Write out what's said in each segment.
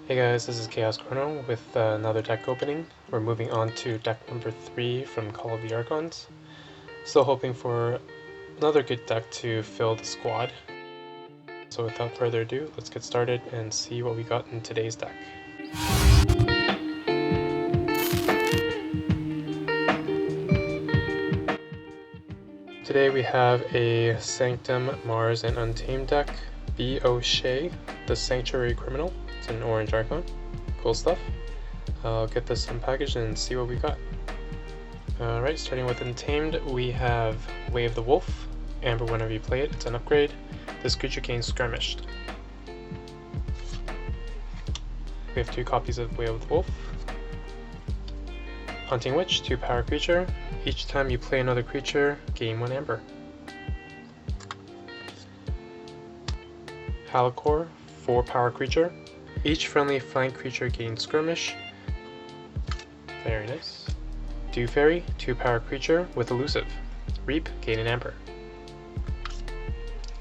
Hey guys, this is Chaos Chrono with another deck opening. We're moving on to deck number 3 from Call of the Archons. Still hoping for another good deck to fill the squad. So without further ado, let's get started and see what we got in today's deck. Today we have a Sanctum, Mars, and Untamed deck. DOK, the Sanctuary Criminal. It's an orange Archon. Cool stuff. I'll get this unpackaged and see what we got. Alright, starting with Untamed, we have Way of the Wolf. Amber whenever you play it, it's an upgrade. This creature gains Skirmished. We have 2 copies of Way of the Wolf. Hunting Witch, 2 power creature. Each time you play another creature, gain 1 Amber. Halicore, 4 power creature. Each friendly flank creature gains Skirmish. Very nice. Dew Fairy, 2 power creature with Elusive. Reap, gain an Amber.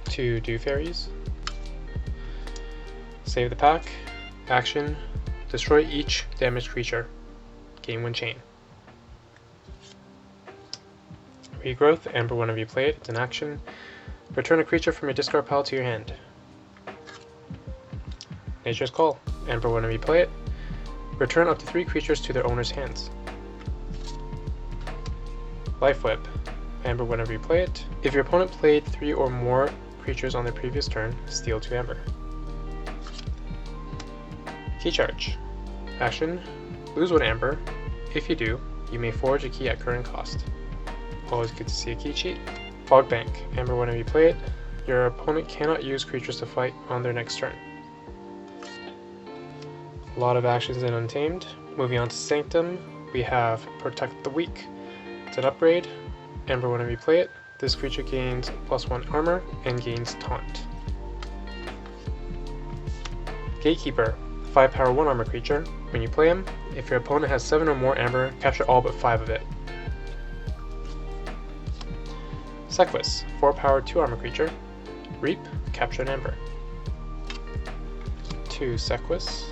2 Dew Fairies. Save the pack. Action, destroy each damaged creature. Gain 1 chain. Regrowth, Amber whenever you play it, it's an action. Return a creature from your discard pile to your hand. Nature's Call, Amber whenever you play it, return up to 3 creatures to their owner's hands. Life Whip, Amber whenever you play it, if your opponent played 3 or more creatures on their previous turn, steal 2 Amber. Key Charge, action, lose 1 Amber. If you do, you may forge a key at current cost. Always good to see a key cheat. Fog Bank, Amber whenever you play it, your opponent cannot use creatures to fight on their next turn. A lot of actions in Untamed. Moving on to Sanctum, we have Protect the Weak. It's an upgrade. Amber whenever you play it, this creature gains +1 armor and gains Taunt. Gatekeeper, 5 power 1 armor creature. When you play him, if your opponent has 7 or more Amber, capture all but 5 of it. Sequus, 4 power 2 armor creature. Reap, capture an Amber. 2 Sequus.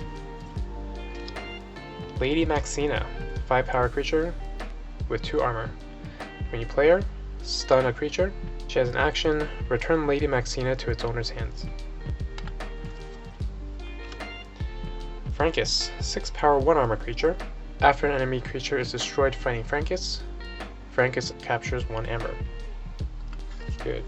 Lady Maxina, 5 power creature with 2 armor. When you play her, stun a creature. She has an action, return Lady Maxina to its owner's hands. Frankus, 6 power 1 armor creature. After an enemy creature is destroyed fighting Frankus, Frankus captures 1 Amber. Good.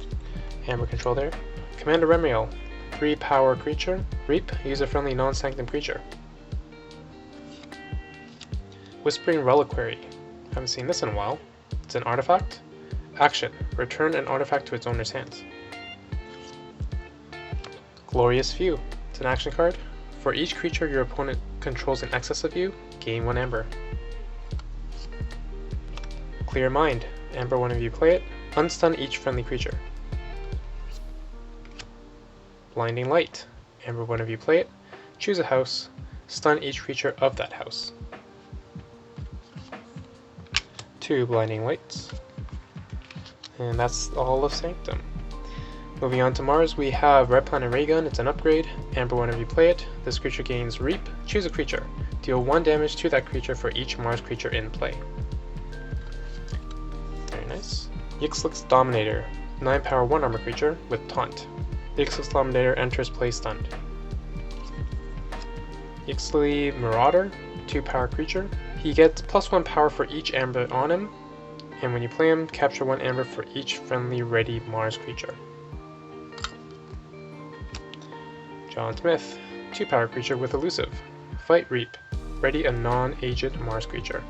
Amber control there. Commander Remiel, 3 power creature. Reap, use a friendly non-sanctum creature. Whispering Reliquary, haven't seen this in a while. It's an artifact. Action, return an artifact to its owner's hands. Glorious View, it's an action card. For each creature your opponent controls in excess of you, gain 1 Amber. Clear Mind, Amber whenever you play it, unstun each friendly creature. Blinding Light, Amber whenever you play it, choose a house, stun each creature of that house. 2 Blinding Lights. And that's all of Sanctum. Moving on to Mars, we have Red Planet Raygun, it's an upgrade. Amber whenever you play it, this creature gains Reap, choose a creature. Deal 1 damage to that creature for each Mars creature in play. Very nice. Yixlix Dominator, 9 power 1 armor creature with Taunt. Yixlix Dominator enters play stunned. Yixlix Marauder, 2 power creature. He gets +1 power for each Amber on him, and when you play him, capture 1 Amber for each friendly ready Mars creature. John Smith, 2 power creature with Elusive. Fight Reap, ready a non-agent Mars creature.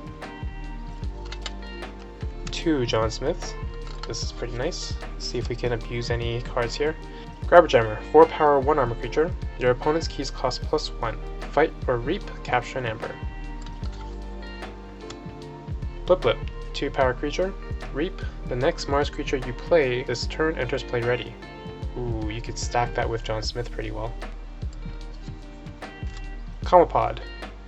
2 John Smiths. This is pretty nice. Let's see if we can abuse any cards here. Grabber Jammer, 4 power 1 armor creature. Your opponent's keys cost +1. Fight or Reap, capture an Amber. Blip Blip, 2 power creature. Reap, the next Mars creature you play this turn enters play ready. Ooh, you could stack that with John Smith pretty well. Comapod,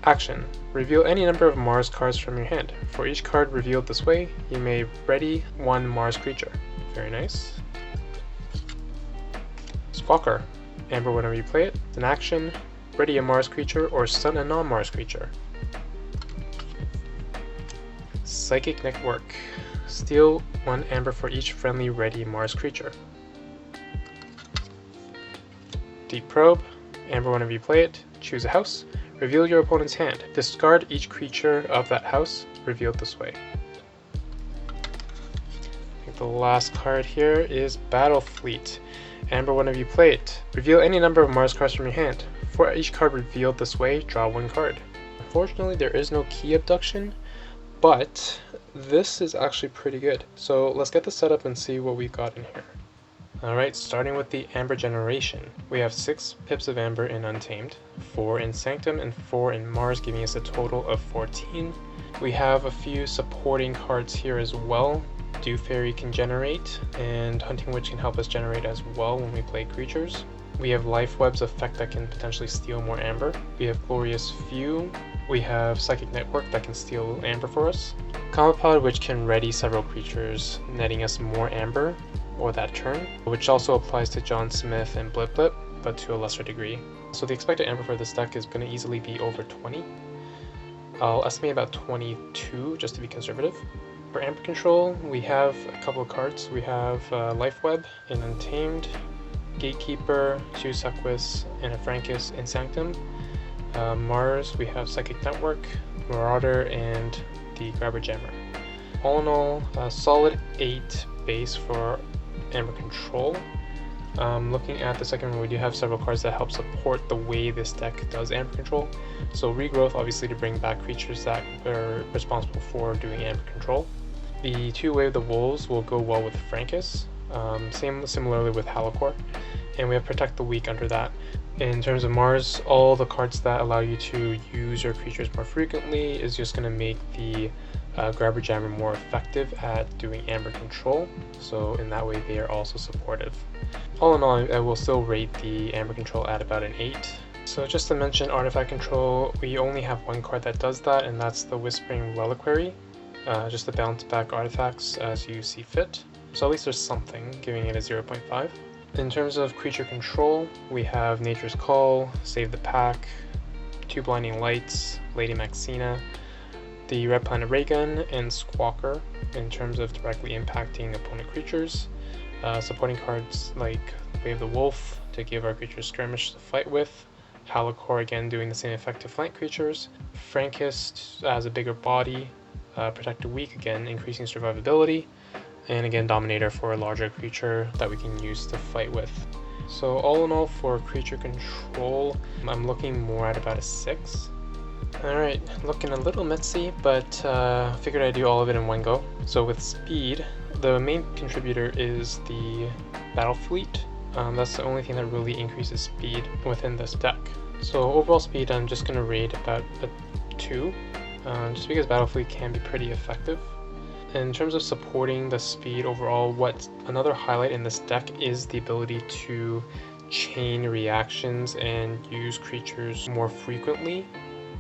action, reveal any number of Mars cards from your hand. For each card revealed this way, you may ready 1 Mars creature. Very nice. Squawker, Amber whenever you play it, it's an action, ready a Mars creature or stun a non-Mars creature. Psychic Network. Steal 1 amber for each friendly ready Mars creature. Deep Probe. Amber whenever you play it, choose a house, reveal your opponent's hand. Discard each creature of that house, revealed this way. I think the last card here is Battle Fleet. Amber whenever you play it, reveal any number of Mars cards from your hand. For each card revealed this way, draw 1 card. Unfortunately, there is no key abduction, but this is actually pretty good. So let's get this set up and see what we've got in here. Alright, starting with the Amber generation. We have 6 pips of Amber in Untamed, 4 in Sanctum, and 4 in Mars, giving us a total of 14. We have a few supporting cards here as well. Dew Fairy can generate, and Hunting Witch can help us generate as well when we play creatures. We have Life Web's effect that can potentially steal more Amber. We have Glorious Few. We have Psychic Network that can steal Amber for us. Cometpod, which can ready several creatures, netting us more Amber or that turn, which also applies to John Smith and Blip Blip, but to a lesser degree. So the expected Amber for this deck is going to easily be over 20. I'll estimate about 22 just to be conservative. For Amber control, we have a couple of cards. We have Life Web in Untamed, Gatekeeper, Sequus, and a Frankus in Sanctum. Mars, we have Psychic Network, Marauder, and the Grabber Jammer. All in all, a solid 8 base for Amber control. Looking at the second one, we do have several cards that help support the way this deck does Amber control. So Regrowth, obviously, to bring back creatures that are responsible for doing Amber control. The 2 Wave the Wolves will go well with Frankus, similarly with Halakor, and we have Protect the Weak under that. In terms of Mars, all the cards that allow you to use your creatures more frequently is just going to make the Grabber Jammer more effective at doing Amber control, so in that way they are also supportive. All in all, I will still rate the Amber control at about an 8. So just to mention artifact control, we only have 1 card that does that, and that's the Whispering Reliquary, just to bounce back artifacts as you see fit. So at least there's something, giving it a 0.5. In terms of creature control, we have Nature's Call, Save the Pack, 2 Blinding Lights, Lady Maxina, the Red Planet Raygun, and Squawker in terms of directly impacting opponent creatures. Supporting cards like Wave the Wolf to give our creatures skirmish to fight with. Halakor again doing the same effect to flank creatures. Frankus as a bigger body. Protect the Weak again increasing survivability. And again Dominator for a larger creature that we can use to fight with. So all in all for creature control, I'm looking more at about a 6. Alright, looking a little messy, but figured I'd do all of it in one go. So with speed, the main contributor is the Battle Fleet. That's the only thing that really increases speed within this deck. So overall speed, I'm just going to rate about a 2, just because Battle Fleet can be pretty effective. In terms of supporting the speed overall, what another highlight in this deck is the ability to chain reactions and use creatures more frequently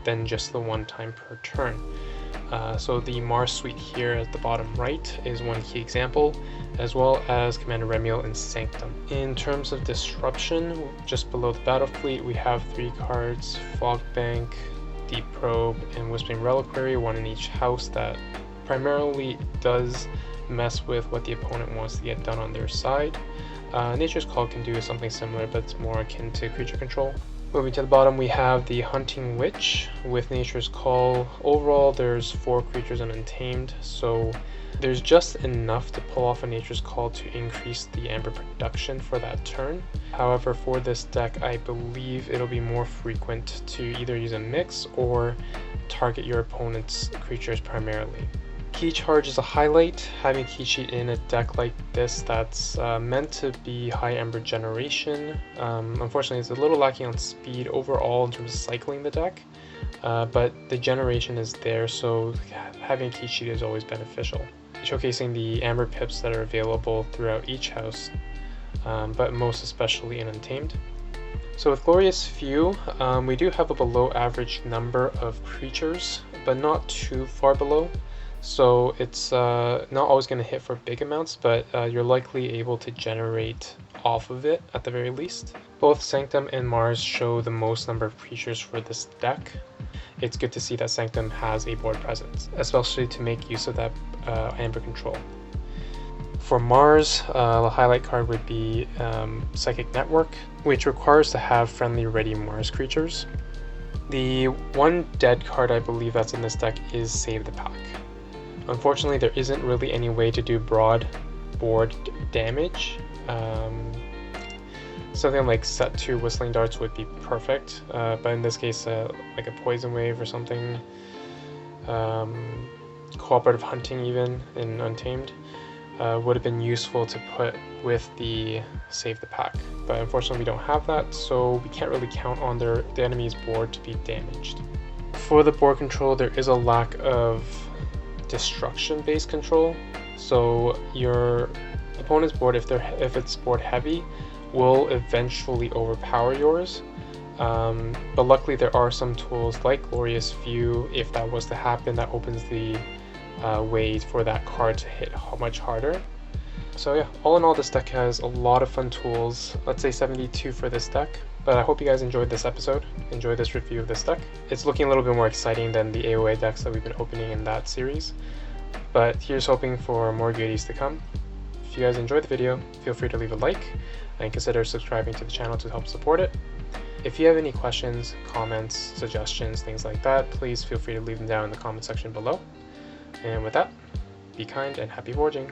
than just the 1 time per turn. So the Mars suite here at the bottom right is one key example, as well as Commander Remiel in Sanctum. In terms of disruption, just below the Battle Fleet, we have 3 cards, Fog Bank, Deep Probe, and Whispering Reliquary, 1 in each house that primarily does mess with what the opponent wants to get done on their side. Nature's Call can do something similar, but it's more akin to creature control. Moving to the bottom, we have the Hunting Witch with Nature's Call. Overall, there's 4 creatures in Untamed, so there's just enough to pull off a Nature's Call to increase the Amber production for that turn. However, for this deck, I believe it'll be more frequent to either use a mix or target your opponent's creatures primarily. Key Charge is a highlight. Having Key Cheat in a deck like this that's meant to be high Amber generation. Unfortunately, it's a little lacking on speed overall in terms of cycling the deck, but the generation is there, so having a Key Cheat is always beneficial. Showcasing the Amber pips that are available throughout each house, but most especially in Untamed. So with Glorious Few, we do have a below average number of creatures, but not too far below. So it's not always going to hit for big amounts, but you're likely able to generate off of it at the very least. Both Sanctum and Mars show the most number of creatures for this deck. It's good to see that Sanctum has a board presence, especially to make use of that Amber control. For Mars, the highlight card would be Psychic Network, which requires to have friendly ready Mars creatures. The one dead card I believe that's in this deck is Save the Pack. Unfortunately, there isn't really any way to do broad board damage. Something like set 2 Whistling Darts would be perfect, but in this case, like a Poison Wave or something, Cooperative Hunting even in Untamed, would have been useful to put with the Save the Pack. But unfortunately we don't have that, so we can't really count on the enemy's board to be damaged. For the board control, there is a lack of destruction-based control, so your opponent's board, if it's board heavy, will eventually overpower yours. But luckily there are some tools like Glorious View, if that was to happen, that opens the way for that card to hit much harder. So yeah, all in all, this deck has a lot of fun tools. Let's say 72 for this deck. But I hope you guys enjoyed this episode, enjoyed this review of this deck. It's looking a little bit more exciting than the AOA decks that we've been opening in that series. But here's hoping for more goodies to come. If you guys enjoyed the video, feel free to leave a like and consider subscribing to the channel to help support it. If you have any questions, comments, suggestions, things like that, please feel free to leave them down in the comment section below. And with that, be kind and happy forging!